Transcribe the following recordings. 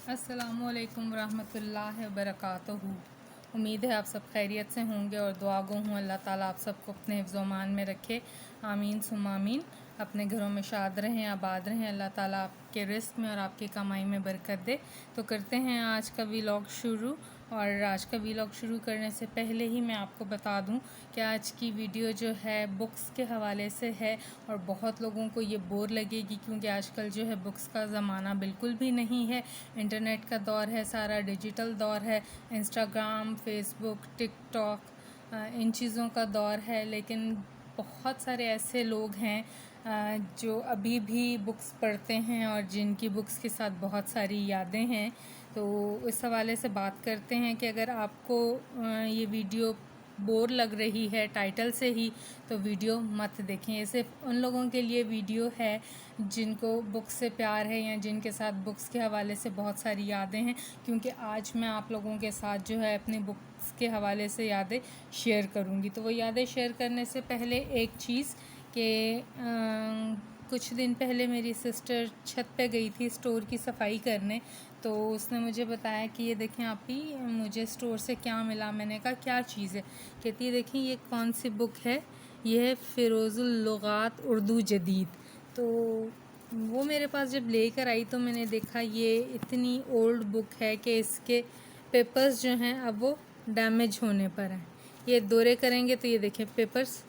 अस्सलामुअलैकुम रहमतुल्लाहि वबरकातुहू। उम्मीद है आप सब खैरियत से होंगे और दुआ गो हूँ अल्लाह ताला आप सबको अपने हिफ्ज़ मान में रखे। आमीन सुम्मा आमीन। अपने घरों में शाद रहें, आबाद रहें। अल्लाह ताला आपके रिस्क में और आपकी कमाई में बरकत दे। तो करते हैं आज का व्लॉग शुरू। और आज का व्लॉग शुरू करने से पहले ही मैं आपको बता दूं कि आज की वीडियो जो है बुक्स के हवाले से है और बहुत लोगों को ये बोर लगेगी क्योंकि आजकल जो है बुक्स का ज़माना बिल्कुल भी नहीं है। इंटरनेट का दौर है, सारा डिजिटल दौर है, इंस्टाग्राम, फेसबुक, टिकटॉक, इन चीज़ों का दौर है। लेकिन बहुत सारे ऐसे लोग हैं जो अभी भी बुक्स पढ़ते हैं और जिनकी बुक्स के साथ बहुत सारी यादें हैं। तो इस हवाले से बात करते हैं कि अगर आपको ये वीडियो बोर लग रही है टाइटल से ही तो वीडियो मत देखें। ये सिर्फ उन लोगों के लिए वीडियो है जिनको बुक्स से प्यार है या जिनके साथ बुक्स के हवाले से बहुत सारी यादें हैं, क्योंकि आज मैं आप लोगों के साथ जो है अपनी बुक्स के हवाले से यादें शेयर करूंगी। तो वो यादें शेयर करने से पहले एक चीज़ कि कुछ दिन पहले मेरी सिस्टर छत पे गई थी स्टोर की सफाई करने। तो उसने मुझे बताया कि ये देखें आप ही मुझे स्टोर से क्या मिला। मैंने कहा क्या चीज़ है। कहती है देखें ये कौन सी बुक है, ये है फ़िरोज़ुल लुग़ात उर्दू जदीद। तो वो मेरे पास जब लेकर आई तो मैंने देखा ये इतनी ओल्ड बुक है कि इसके पेपर्स जो हैं अब वो डैमेज होने पर हैं। ये दौरे करेंगे तो ये देखें पेपर्स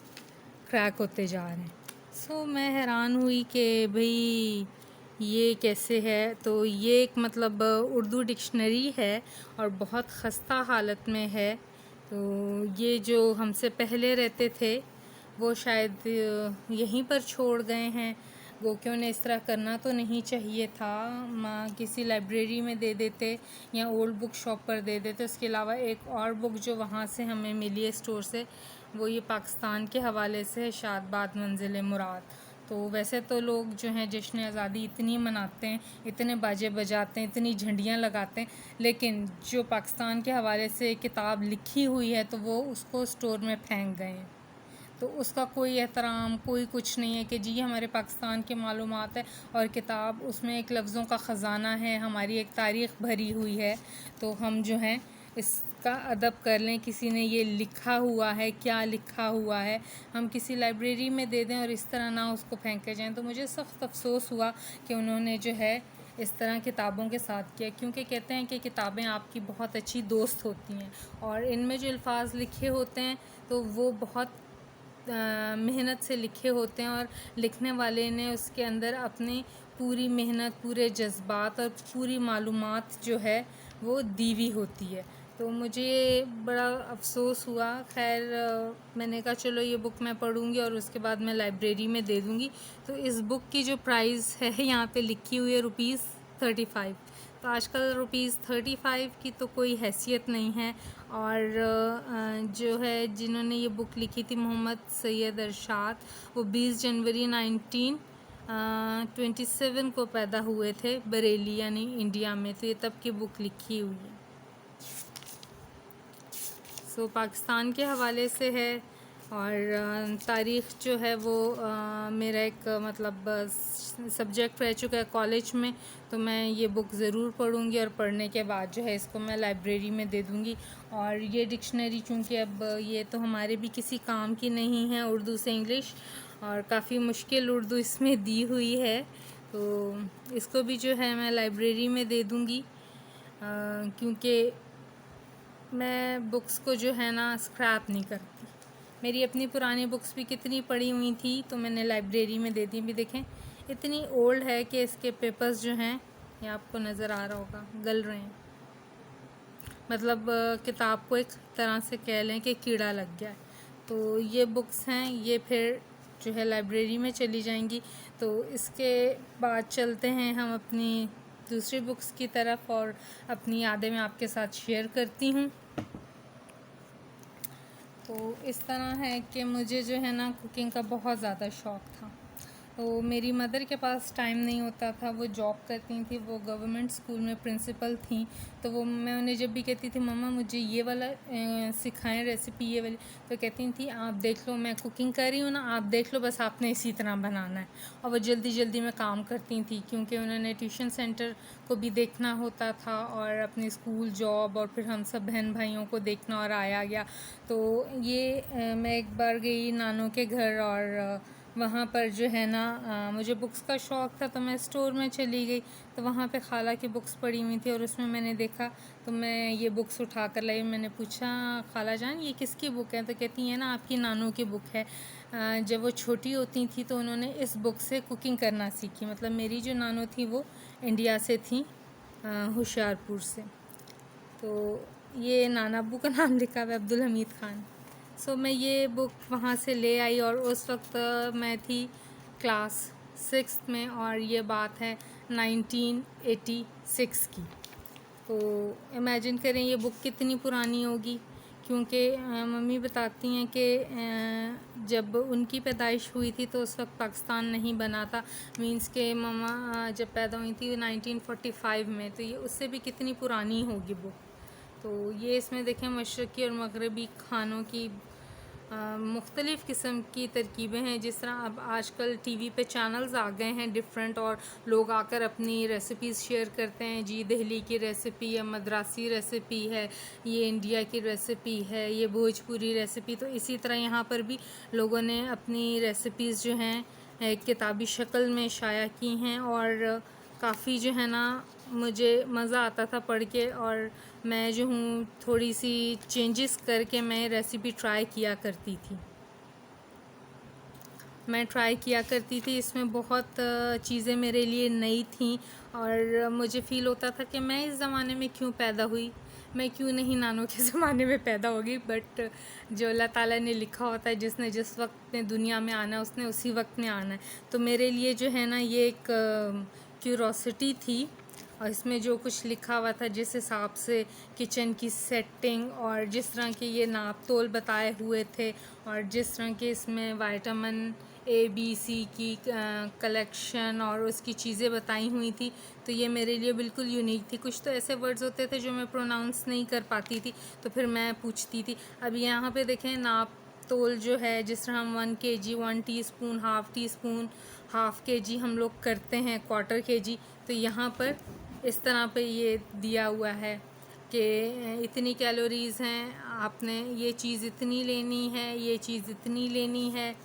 क्रैक होते जा रहे हैं। सो मैं हैरान हुई कि भाई ये कैसे है। तो ये एक मतलब उर्दू डिक्शनरी है और बहुत ख़स्ता हालत में है। तो ये जो हमसे पहले रहते थे वो शायद यहीं पर छोड़ गए हैं। वो क्यों ने इस तरह करना तो नहीं चाहिए था। माँ किसी लाइब्रेरी में दे देते या ओल्ड बुक शॉप पर दे देते। उसके अलावा एक और बुक जो वहाँ से हमें मिली है स्टोर से, वो ये पाकिस्तान के हवाले से है, शादबाद मंजिल मुराद। तो वैसे तो लोग जो हैं जश्न आज़ादी इतनी मनाते हैं, इतने बाजे बजाते हैं, इतनी झंडियाँ लगाते हैं, लेकिन जो पाकिस्तान के हवाले से किताब लिखी हुई है तो वो उसको स्टोर में फेंक गए हैं। तो उसका कोई एहतराम कोई कुछ नहीं है कि जी हमारे पाकिस्तान की मालूमात है और किताब उसमें एक लफ्ज़ों का ख़जाना है, हमारी एक तारीख़ भरी हुई है, तो हम जो हैं इसका अदब कर लें। किसी ने ये लिखा हुआ है, क्या लिखा हुआ है, हम किसी लाइब्रेरी में दे दें और इस तरह ना उसको फेंके जाएं। तो मुझे सख्त अफसोस हुआ कि उन्होंने जो है इस तरह किताबों के साथ किया, क्योंकि कहते हैं कि किताबें आपकी बहुत अच्छी दोस्त होती हैं और इनमें जो अल्फाज लिखे होते हैं तो वो बहुत मेहनत से लिखे होते हैं और लिखने वाले ने उसके अंदर अपनी पूरी मेहनत, पूरे जज्बात और पूरी मालूमात जो है वो दी हुई होती है। तो मुझे बड़ा अफसोस हुआ। खैर मैंने कहा चलो ये बुक मैं पढ़ूंगी और उसके बाद मैं लाइब्रेरी में दे दूंगी। तो इस बुक की जो प्राइस है यहाँ पे लिखी हुई है ₹35। तो आजकल ₹35 की तो कोई हैसियत नहीं है। और जो है जिन्होंने ये बुक लिखी थी मोहम्मद सैयद अरशाद, वो 20 जनवरी 1927 को पैदा हुए थे बरेली यानी इंडिया में। तो ये तब की बुक लिखी हुई है। सो पाकिस्तान के हवाले से है और तारीख़ जो है वो मेरा एक मतलब सब्जेक्ट रह चुका है कॉलेज में। तो मैं ये बुक ज़रूर पढ़ूंगी और पढ़ने के बाद जो है इसको मैं लाइब्रेरी में दे दूंगी। और ये डिक्शनरी चूँकि अब ये तो हमारे भी किसी काम की नहीं है, उर्दू से इंग्लिश, और काफ़ी मुश्किल उर्दू इसमें दी हुई है, तो इसको भी जो है मैं लाइब्रेरी में दे दूँगी। क्योंकि मैं बुक्स को जो है ना स्क्रैप नहीं करती। मेरी अपनी पुरानी बुक्स भी कितनी पड़ी हुई थी तो मैंने लाइब्रेरी में दे दी। भी देखें इतनी ओल्ड है कि इसके पेपर्स जो हैं, ये आपको नज़र आ रहा होगा, गल रहे हैं। मतलब किताब को एक तरह से कह लें कि कीड़ा लग गया है। तो ये बुक्स हैं, ये फिर जो है लाइब्रेरी में चली जाएंगी। तो इसके बाद चलते हैं हम अपनी दूसरी बुक्स की तरफ और अपनी यादें मैं आपके साथ शेयर करती हूँ। तो इस तरह है कि मुझे जो है ना कुकिंग का बहुत ज़्यादा शौक़ था। तो मेरी मदर के पास टाइम नहीं होता था, वो जॉब करती थी, वो गवर्नमेंट स्कूल में प्रिंसिपल थी। तो वो मैं उन्हें जब भी कहती थी मम्मा मुझे ये वाला सिखाएं रेसिपी ये वाली, तो कहती थी आप देख लो मैं कुकिंग कर रही हूँ ना, आप देख लो बस आपने इसी तरह बनाना है। और वो जल्दी जल्दी में काम करती थी क्योंकि उन्होंने ट्यूशन सेंटर को भी देखना होता था और अपनी स्कूल जॉब और फिर हम सब बहन भाइयों को देखना और आया गया। तो ये मैं एक बार गई नानों के घर और वहाँ पर जो है ना मुझे बुक्स का शौक़ था, तो मैं स्टोर में चली गई। तो वहाँ पे खाला की बुक्स पड़ी हुई थी और उसमें मैंने देखा, तो मैं ये बुक्स उठा कर लाई। मैंने पूछा खाला जान ये किसकी बुक है? तो कहती है ना आपकी नानू की बुक है। जब वो छोटी होती थी तो उन्होंने इस बुक से कुकिंग करना सीखी। मतलब मेरी जो नानू थी वो इंडिया से थी, होशियारपुर से। तो ये नाना अब्बू का नाम लिखा हुआ है अब्दुल हमीद ख़ान। सो मैं ये बुक वहाँ से ले आई और उस वक्त मैं थी क्लास 6 में और ये बात है 1986 की। तो इमेजिन करें ये बुक कितनी पुरानी होगी, क्योंकि मम्मी बताती हैं कि जब उनकी पैदाइश हुई थी तो उस वक्त पाकिस्तान नहीं बना था। मींस के मम्मा जब पैदा हुई थी 1945 में, तो ये उससे भी कितनी पुरानी होगी बुक। तो ये इसमें देखें मशरक़ी और मगरबी खानों की मुख्तलिफ़ किस्म की तरकीबें हैं। जिस तरह अब आजकल टीवी पे चैनल्स आ गए हैं डिफरेंट, और लोग आकर अपनी रेसिपीज़ शेयर करते हैं। जी दिल्ली की रेसिपी या मद्रासी रेसिपी है, ये इंडिया की रेसिपी है, ये भोजपुरी रेसिपी। तो इसी तरह यहाँ पर भी लोगों ने अपनी रेसिपीज़ जो हैं किताबी शक्ल में शाया की हैं और काफ़ी जो है ना मुझे मज़ा आता था पढ़ के। और मैं जो हूँ थोड़ी सी चेंजेस करके मैं रेसिपी ट्राई किया करती थी। इसमें बहुत चीज़ें मेरे लिए नई थी और मुझे फ़ील होता था कि मैं इस ज़माने में क्यों पैदा हुई, मैं क्यों नहीं नानों के ज़माने में पैदा होगी। बट जो अल्लाह ताला ने लिखा होता है, जिसने जिस वक्त में दुनिया में आना है उसने उसी वक्त में आना है। तो मेरे लिए जो है ना ये एक क्यूरोसिटी थी और इसमें जो कुछ लिखा हुआ था जिस हिसाब से किचन की सेटिंग और जिस तरह के ये नाप तोल बताए हुए थे और जिस तरह के इसमें विटामिन ABC की कलेक्शन और उसकी चीज़ें बताई हुई थी, तो ये मेरे लिए बिल्कुल यूनिक थी। कुछ तो ऐसे वर्ड्स होते थे जो मैं प्रोनाउंस नहीं कर पाती थी, तो फिर मैं पूछती थी। अब यहाँ पे देखें नाप तोल जो है, जिस तरह हम 1 kg 1 teaspoon, half teaspoon, half kg हम लोग करते हैं, क्वार्टर kg, तो यहाँ पर इस तरह पे ये दिया हुआ है कि इतनी कैलोरीज़ हैं, आपने ये चीज़ इतनी लेनी है, ये चीज़ इतनी लेनी है।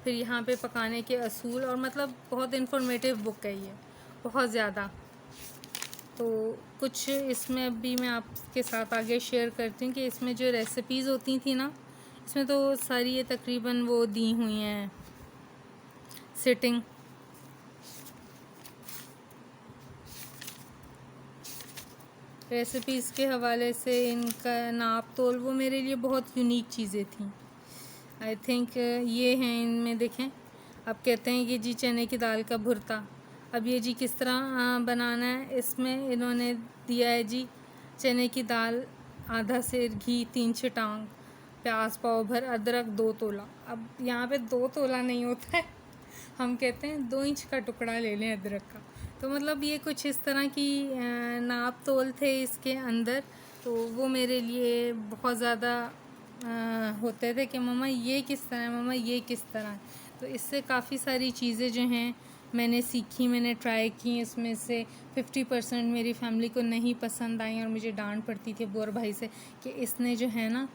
फिर यहाँ पे पकाने के असूल, और मतलब बहुत इन्फॉर्मेटिव बुक है ये, बहुत ज़्यादा। तो कुछ इसमें भी मैं आपके साथ आगे शेयर करती हूँ कि इसमें जो रेसिपीज़ होती थी ना, इसमें तो सारी ये तकरीबन वो दी हुई हैं सिटिंग। रेसिपीज़ के हवाले से इनका नाप तोल वो मेरे लिए बहुत यूनिक चीज़ें थी। आई थिंक ये हैं, इनमें देखें अब कहते हैं कि जी चने की दाल का भुर्ता। अब ये जी किस तरह बनाना है, इसमें इन्होंने दिया है जी चने की दाल, आधा सेर घी, 3 छटांग प्याज पाव भर, अदरक 2 तोला। अब यहाँ पे 2 तोला नहीं होता है, हम कहते हैं 2 इंच का टुकड़ा ले लें अदरक का। तो मतलब ये कुछ इस तरह की नाप तोल थे इसके अंदर। तो वो मेरे लिए बहुत ज़्यादा होते थे कि मम्मा ये किस तरह है, मम्मा ये किस तरह है। तो इससे काफ़ी सारी चीज़ें जो हैं मैंने सीखी, मैंने ट्राई की। इसमें से 50% मेरी फैमिली को नहीं पसंद आई और मुझे डांट पड़ती थी बोर भाई से कि इसने जो है ना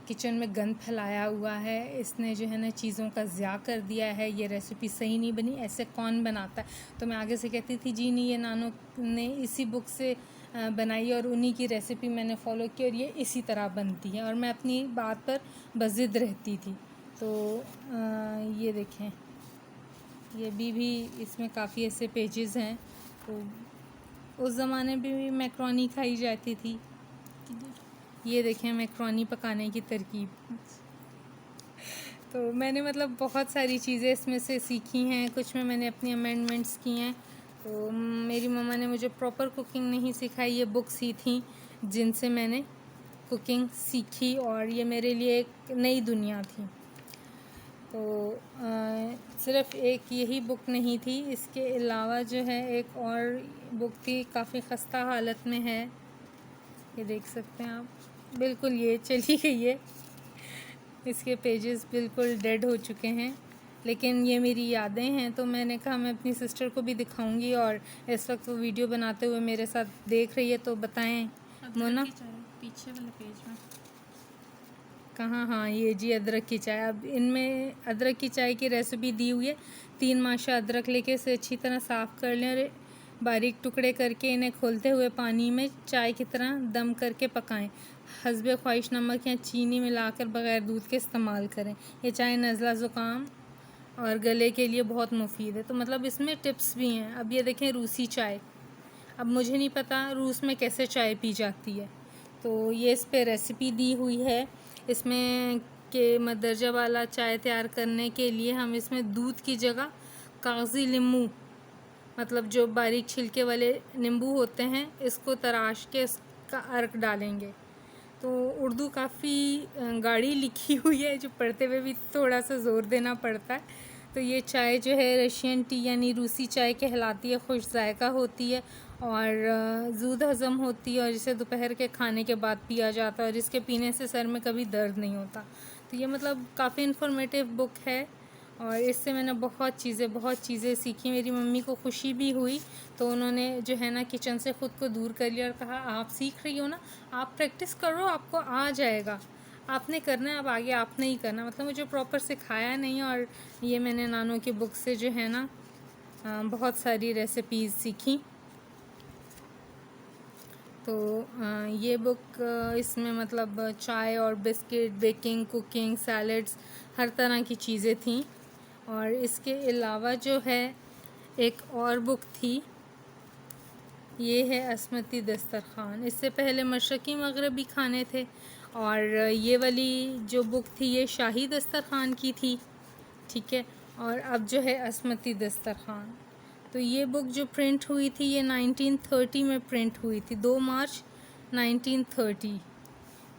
किचन में गंद फैलाया हुआ है, इसने जो है ना चीज़ों का ज़िया कर दिया है, ये रेसिपी सही नहीं बनी, ऐसे कौन बनाता है। तो मैं आगे से कहती थी जी नहीं, ये नानू ने इसी बुक से बनाई और उन्हीं की रेसिपी मैंने फॉलो की और ये इसी तरह बनती है, और मैं अपनी बात पर बज़िद रहती थी। तो ये देखें, ये भी इसमें काफ़ी ऐसे पेजेस हैं। तो उस ज़माने में भी मैक्रोनी खाई जाती थी। ये देखें मैक्रोनी पकाने की तरकीब। तो मैंने मतलब बहुत सारी चीज़ें इसमें से सीखी हैं, कुछ में मैंने अपनी अमेंडमेंट्स की हैं। तो मेरी मम्मा ने मुझे प्रॉपर कुकिंग नहीं सिखाई, ये बुक्स ही थी जिनसे मैंने कुकिंग सीखी और ये मेरे लिए एक नई दुनिया थी। तो सिर्फ़ एक यही बुक नहीं थी, इसके अलावा जो है एक और बुक थी, काफ़ी ख़स्ता हालत में है, ये देख सकते हैं आप, बिल्कुल ये चली गई है, इसके पेजेस बिल्कुल डेड हो चुके हैं। लेकिन ये मेरी यादें हैं, तो मैंने कहा मैं अपनी सिस्टर को भी दिखाऊंगी, और इस वक्त वो वीडियो बनाते हुए मेरे साथ देख रही है, तो बताएं मोना। पीछे वाले पेज में कहाँ, हाँ ये जी अदरक की चाय। अब इनमें अदरक की चाय की रेसिपी दी हुई है। 3 माशा अदरक लेके इसे अच्छी तरह साफ़ कर लें और बारीक टुकड़े करके इन्हें खोलते हुए पानी में चाय की तरह दम करके पकाएं। हस्बे ख्वाहिश नमक या चीनी मिलाकर बग़ैर दूध के इस्तेमाल करें। ये चाय नज़ला ज़ुकाम और गले के लिए बहुत मुफीद है। तो मतलब इसमें टिप्स भी हैं। अब ये देखें रूसी चाय, अब मुझे नहीं पता रूस में कैसे चाय पी जाती है, तो ये इस पे रेसिपी दी हुई है इसमें कि मदरजा वाला चाय तैयार करने के लिए हम इसमें दूध की जगह कागज़ी नींबू, मतलब जो बारीक छिलके वाले नींबू होते हैं, इसको तराश के इसका अर्क डालेंगे। तो उर्दू काफ़ी गाढ़ी लिखी हुई है, जो पढ़ते हुए भी थोड़ा सा ज़ोर देना पड़ता है। तो ये चाय जो है रशियन टी यानी रूसी चाय कहलाती है। खुश जायका होती है और ज़ूद हज़म होती है, और इसे दोपहर के खाने के बाद पिया जाता है, और इसके पीने से सर में कभी दर्द नहीं होता। तो ये मतलब काफ़ी इन्फॉर्मेटिव बुक है, और इससे मैंने बहुत चीज़ें सीखी। मेरी मम्मी को खुशी भी हुई, तो उन्होंने जो है ना किचन से ख़ुद को दूर कर लिया और कहा आप सीख रही हो ना, आप प्रैक्टिस करो, आपको आ जाएगा, आपने करना है, अब आगे आपने ही करना। मतलब मुझे प्रॉपर सिखाया नहीं, और ये मैंने नानों की बुक से जो है ना बहुत सारी रेसिपीज़ सीखी। तो ये बुक इसमें मतलब चाय और बिस्किट, बेकिंग, कुकिंग, सैलड्स, हर तरह की चीज़ें थीं। और इसके अलावा जो है एक और बुक थी, ये है असमती दस्तरखान। इससे पहले मशरक़ी मगरबी खाने थे, और ये वाली जो बुक थी ये शाही दस्तरखान की थी, ठीक है। और अब जो है असमती दस्तरखान, तो ये बुक जो प्रिंट हुई थी ये 1930 में प्रिंट हुई थी, 2 मार्च 1930।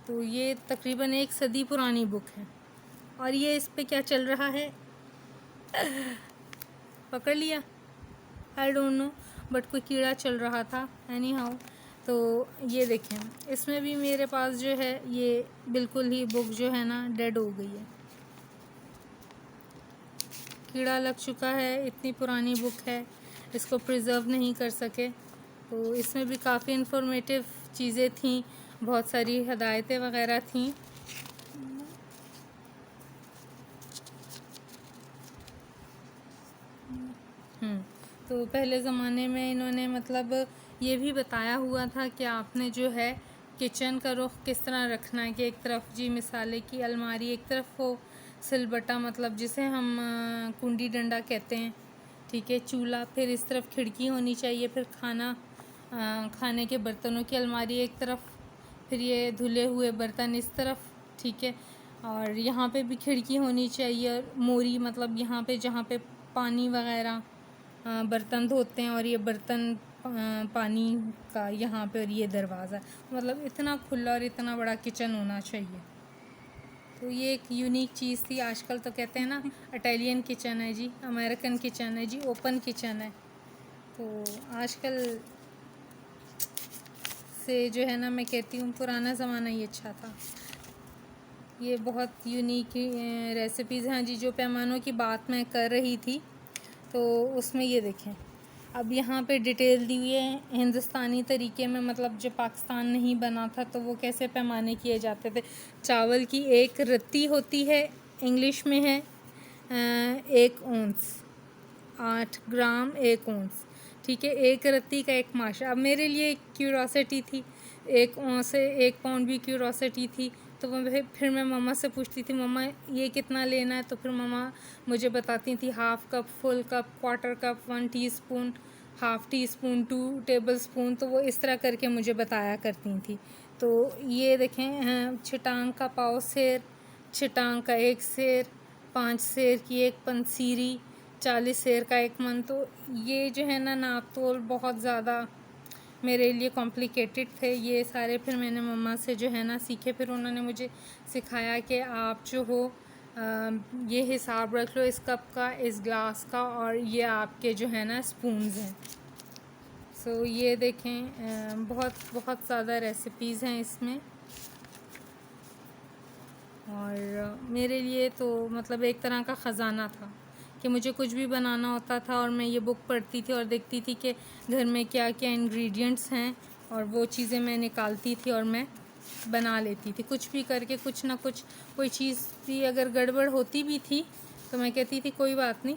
तो ये तकरीबन 1 सदी पुरानी बुक है। और ये इस पे क्या चल रहा है पकड़ लिया, आई डोंट नो, बट कोई कीड़ा चल रहा था एनी हाउ। तो ये देखें, इसमें भी मेरे पास जो है ये बिल्कुल ही बुक जो है ना डेड हो गई है, कीड़ा लग चुका है, इतनी पुरानी बुक है, इसको प्रिज़र्व नहीं कर सके। तो इसमें भी काफ़ी इन्फॉर्मेटिव चीज़ें थीं, बहुत सारी हदायतें वगैरह थीं। तो पहले ज़माने में इन्होंने मतलब ये भी बताया हुआ था कि आपने जो है किचन का रुख किस तरह रखना है, कि एक तरफ जी मिसाले की अलमारी, एक तरफ हो सिलबट्टा, मतलब जिसे हम कुंडी डंडा कहते हैं, ठीक है, चूल्हा, फिर इस तरफ खिड़की होनी चाहिए, फिर खाने के बर्तनों की अलमारी एक तरफ, फिर ये धुले हुए बर्तन इस तरफ, ठीक है। और यहाँ पे भी खिड़की होनी चाहिए, और मोरी, मतलब यहाँ पे जहाँ पे पानी वगैरह बर्तन धोते हैं, और ये बर्तन पानी का यहाँ पे, और ये दरवाज़ा, मतलब इतना खुला और इतना बड़ा किचन होना चाहिए। तो ये एक यूनिक चीज़ थी। आजकल तो कहते हैं ना इटालियन किचन है जी, अमेरिकन किचन है जी, ओपन किचन है। तो आजकल से जो है ना मैं कहती हूँ पुराना ज़माना ही अच्छा था। ये बहुत यूनिक रेसिपीज़ हैं जी। जो पैमानों की बात मैं कर रही थी, तो उसमें ये देखें, अब यहाँ पे डिटेल दी हुई है हिंदुस्तानी तरीके में, मतलब जो पाकिस्तान नहीं बना था तो वो कैसे पैमाने किए जाते थे। चावल की एक रत्ती होती है, इंग्लिश में है 1 औंस, 8 ग्राम 1 औंस, ठीक है। एक रत्ती का 1 माशा। अब मेरे लिए एक क्यूरोसिटी थी, 1 औंस से 1 पाउंड भी क्यूरोसिटी थी। तो फिर मैं मम्मा से पूछती थी, मम्मा ये कितना लेना है, तो फिर मम्मा मुझे बताती थी 1/2 cup, full cup, quarter cup, 1 teaspoon, 1/2 teaspoon, 2 table spoon. तो वो इस तरह करके मुझे बताया करती थी। तो ये देखें, छिटांग का पाव सेर, छिटांग का 1 सेर, 5 सेर की 1 पंसीरी, 40 सेर का 1 मन। तो ये जो है ना नाप तोल बहुत ज़्यादा मेरे लिए कॉम्प्लिकेटेड थे ये सारे। फिर मैंने मम्मा से जो है ना सीखे, फिर उन्होंने मुझे सिखाया कि आप जो हो ये हिसाब रख लो इस कप का, इस ग्लास का, और ये आपके जो है ना स्पून्स हैं। सो ये देखें, बहुत बहुत ज़्यादा रेसिपीज़ हैं इसमें। और मेरे लिए तो मतलब एक तरह का ख़जाना था कि मुझे कुछ भी बनाना होता था और मैं ये बुक पढ़ती थी और देखती थी कि घर में क्या क्या इंग्रेडिएंट्स हैं, और वो चीज़ें मैं निकालती थी और मैं बना लेती थी कुछ भी करके। कुछ ना कुछ कोई चीज़ भी अगर गड़बड़ होती भी थी तो मैं कहती थी कोई बात नहीं,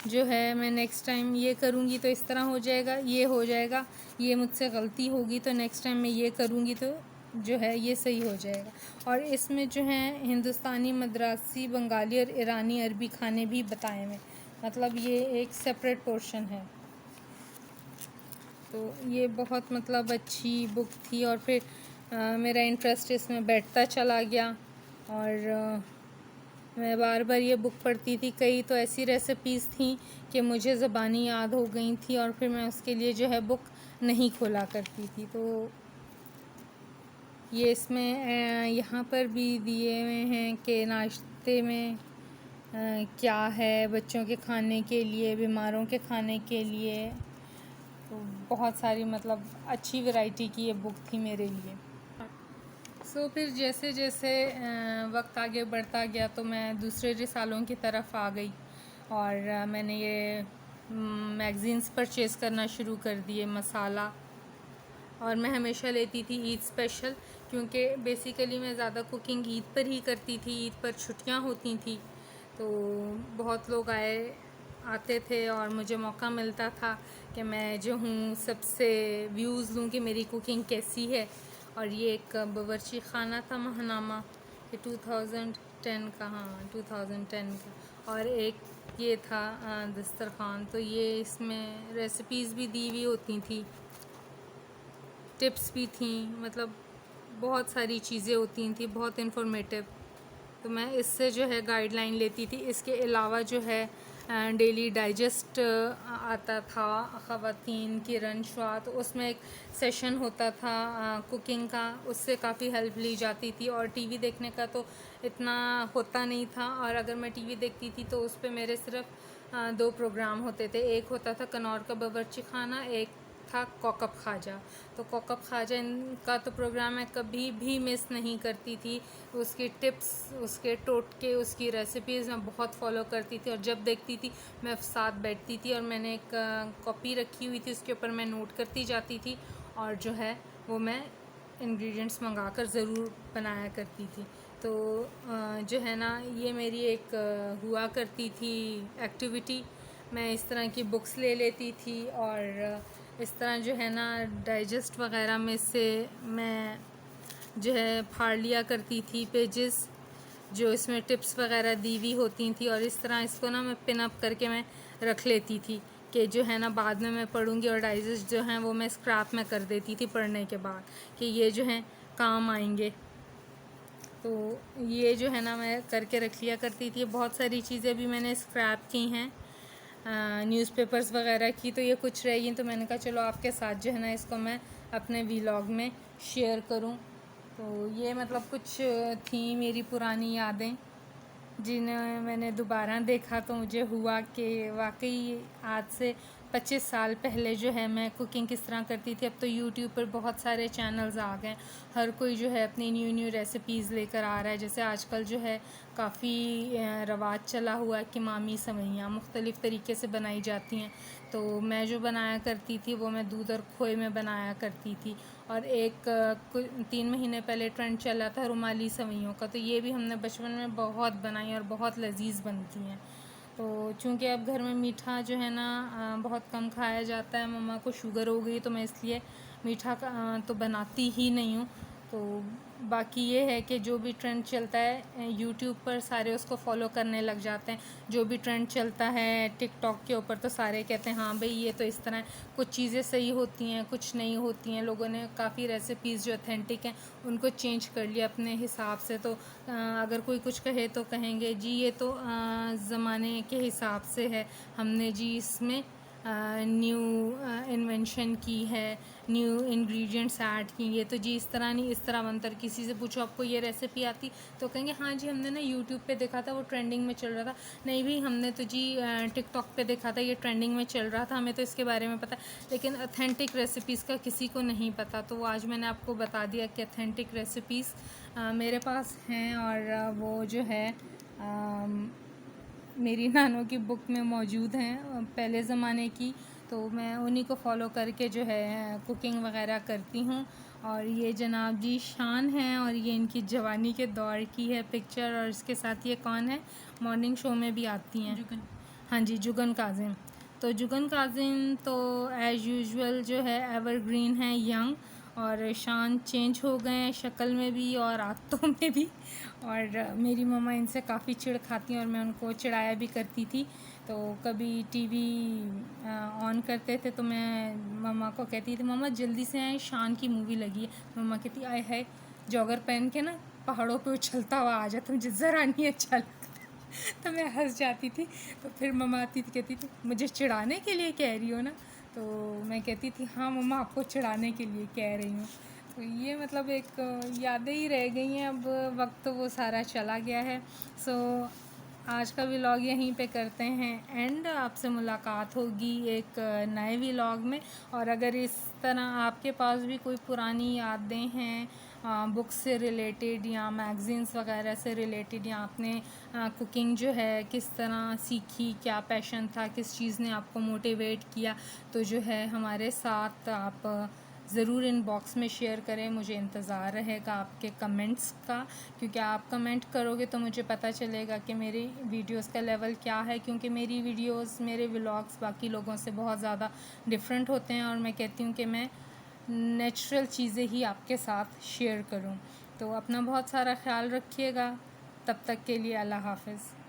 जो है मैं नेक्स्ट टाइम ये करूँगी तो इस तरह हो जाएगा, ये हो जाएगा, ये मुझसे गलती होगी तो नेक्स्ट टाइम मैं ये करूँगी तो जो है ये सही हो जाएगा। और इसमें जो है हिंदुस्तानी, मद्रासी, बंगाली और ईरानी अरबी खाने भी बताए हुए, मतलब ये एक सेपरेट पोर्शन है। तो ये बहुत मतलब अच्छी बुक थी। और फिर मेरा इंटरेस्ट इसमें बैठता चला गया और मैं बार बार ये बुक पढ़ती थी। कई तो ऐसी रेसिपीज़ थी कि मुझे ज़बानी याद हो गई थी और फिर मैं उसके लिए जो है बुक नहीं खोला करती थी। तो ये इसमें यहाँ पर भी दिए हुए हैं कि नाश्ते में क्या है, बच्चों के खाने के लिए, बीमारों के खाने के लिए। तो बहुत सारी मतलब अच्छी वैरायटी की ये बुक थी मेरे लिए। फिर जैसे जैसे वक्त आगे बढ़ता गया तो मैं दूसरे रिसालों की तरफ आ गई और मैंने ये मैगज़ीन्स परचेज़ करना शुरू कर दिए, मसाला। और मैं हमेशा लेती थी ईद स्पेशल, क्योंकि बेसिकली मैं ज़्यादा कुकिंग ईद पर ही करती थी। ईद पर छुट्टियां होती थी तो बहुत लोग आते थे और मुझे मौका मिलता था कि मैं जो हूँ सबसे व्यूज़ लूँ कि मेरी कुकिंग कैसी है। और ये एक बावर्ची खाना था महानामा, ये 2010 का, हाँ 2010 का। और एक ये था दस्तरखान। तो ये इसमें रेसिपीज़ भी दी हुई होती थी, टिप्स भी थी, मतलब बहुत सारी चीज़ें होती थी, बहुत इन्फॉर्मेटिव। तो मैं इससे जो है गाइडलाइन लेती थी। इसके अलावा जो है डेली डाइजेस्ट आता था, ख़वातीन किरण शुआ, तो उसमें एक सेशन होता था कुकिंग का, उससे काफ़ी हेल्प ली जाती थी। और टीवी देखने का तो इतना होता नहीं था, और अगर मैं टीवी देखती थी तो उस पे मेरे सिर्फ 2 प्रोग्राम होते थे। एक होता था कनौर का बावर्ची खाना, एक था कौकब ख्वाजा। तो कौकब ख्वाजा इनका तो प्रोग्राम मैं कभी भी मिस नहीं करती थी। उसकी टिप्स, उसके टोटके, उसकी रेसिपीज़ मैं बहुत फॉलो करती थी, और जब देखती थी मैं साथ बैठती थी और मैंने एक कॉपी रखी हुई थी, उसके ऊपर मैं नोट करती जाती थी और जो है वो मैं इंग्रेडिएंट्स मंगाकर ज़रूर बनाया करती थी। तो जो है ना ये मेरी एक हुआ करती थी एक्टिविटी। मैं इस तरह की बुक्स ले लेती थी और इस तरह जो है ना डाइजेस्ट वगैरह में से मैं जो है फाड़ लिया करती थी पेजेस जो इसमें टिप्स वगैरह दी हुई होती थी, और इस तरह इसको ना मैं पिन अप करके मैं रख लेती थी कि जो है ना बाद में मैं पढ़ूँगी। और डाइजेस्ट जो हैं वो मैं स्क्रैप में कर देती थी पढ़ने के बाद कि ये जो हैं काम आएंगे। तो ये जो है ना मैं करके रख लिया करती थी। बहुत सारी चीज़ें भी मैंने स्क्रैप की हैं, न्यूज़पेपर्स वगैरह की, तो ये कुछ रह गई। तो मैंने कहा चलो आपके साथ जो है ना इसको मैं अपने व्लॉग में शेयर करूं। तो ये मतलब कुछ थी मेरी पुरानी यादें जिन्हें मैंने दोबारा देखा तो मुझे हुआ कि वाकई आज से 25 साल पहले जो है मैं कुकिंग किस तरह करती थी। अब तो यूट्यूब पर बहुत सारे चैनल्स आ गए, हर कोई जो है अपनी न्यू न्यू रेसिपीज़ लेकर आ रहा है। जैसे आजकल जो है काफ़ी रवाज चला हुआ है कि मामी सवैयाँ मुख्तलिफ़ तरीके से बनाई जाती हैं। तो मैं जो बनाया करती थी वो मैं दूध और खोए में बनाया करती थी। और एक 3 महीने पहले ट्रेंड चला था रुमाली सवैयों का, तो ये भी हमने बचपन में बहुत बनाई और बहुत लजीज बनती हैं। तो चूँकि अब घर में मीठा जो है ना बहुत कम खाया जाता है, मम्मा को शुगर हो गई तो मैं इसलिए मीठा तो बनाती ही नहीं हूँ। तो बाकी ये है कि जो भी ट्रेंड चलता है यूट्यूब पर सारे उसको फॉलो करने लग जाते हैं। जो भी ट्रेंड चलता है टिकटॉक के ऊपर तो सारे कहते हैं हाँ भाई ये तो इस तरह है। कुछ चीज़ें सही होती हैं, कुछ नहीं होती हैं। लोगों ने काफ़ी रेसिपीज़ जो ऑथेंटिक हैं उनको चेंज कर लिया अपने हिसाब से। तो अगर कोई कुछ कहे तो कहेंगे जी ये तो ज़माने के हिसाब से है, हमने जी इसमें न्यू इन्वेंशन की है, न्यू इंग्रेडिएंट्स ऐड किए, तो जी इस तरह नहीं इस तरह बनता है। किसी से पूछो आपको ये रेसिपी आती, तो कहेंगे हाँ जी हमने ना यूट्यूब पे देखा था, वो ट्रेंडिंग में चल रहा था। नहीं भी, हमने तो जी टिकटॉक पे देखा था, ये ट्रेंडिंग में चल रहा था, हमें तो इसके बारे में पता। लेकिन ऑथेंटिक रेसिपीज़ का किसी को नहीं पता, तो वो आज मैंने आपको बता दिया कि ऑथेंटिक रेसिपीज़ मेरे पास हैं, और वो जो है मेरी नानों की बुक में मौजूद हैं पहले ज़माने की, तो मैं उन्हीं को फॉलो करके जो है कुकिंग वगैरह करती हूँ। और ये जनाब जी शान हैं, और ये इनकी जवानी के दौर की है पिक्चर, और इसके साथ ये कौन है, मॉर्निंग शो में भी आती हैं। जुगन। हाँ जी, जुगन काजिम। तो जुगन काजिम तो एज़ यूजुअल जो है एवरग्रीन है, यंग, और शान चेंज हो गए हैं शक्ल में भी और आदतों में भी। और मेरी मम्मा इनसे काफ़ी चिढ़ खाती हैं, और मैं उनको चिढ़ाया भी करती थी। तो कभी टीवी ऑन करते थे तो मैं मम्मा को कहती थी मम्मा जल्दी से आए, शान की मूवी लगी है। मम्मा कहती आए है जॉगर पहन के ना पहाड़ों पे उछलता हुआ आ जाता, मुझे ज़रा नहीं अच्छा लगता। तो मैं हंस जाती थी। तो फिर मम्मा आती थी, कहती थी मुझे चिढ़ाने के लिए कह रही हो ना, तो मैं कहती थी हाँ मम्मा आपको चिढ़ाने के लिए कह रही हूँ। तो ये मतलब एक यादें ही रह गई हैं, अब वक्त तो वो सारा चला गया है। सो आज का व्लॉग यहीं पे करते हैं एंड, आपसे मुलाकात होगी एक नए व्लॉग में। और अगर इस तरह आपके पास भी कोई पुरानी यादें हैं बुक्स से रिलेटेड या मैगज़ीन्स वगैरह से रिलेटेड, या आपने कुकिंग जो है किस तरह सीखी, क्या पैशन था, किस चीज़ ने आपको मोटिवेट किया, तो जो है हमारे साथ आप ज़रूर इनबॉक्स में शेयर करें। मुझे इंतज़ार रहेगा आपके कमेंट्स का, क्योंकि आप कमेंट करोगे तो मुझे पता चलेगा कि मेरी वीडियोस का लेवल क्या है, क्योंकि मेरी वीडियोस मेरे व्लॉग्स बाकी लोगों से बहुत ज़्यादा डिफरेंट होते हैं, और मैं कहती हूँ कि मैं नेचुरल चीज़ें ही आपके साथ शेयर करूँ। तो अपना बहुत सारा ख्याल रखिएगा, तब तक के लिए अल्लाह हाफ़िज़।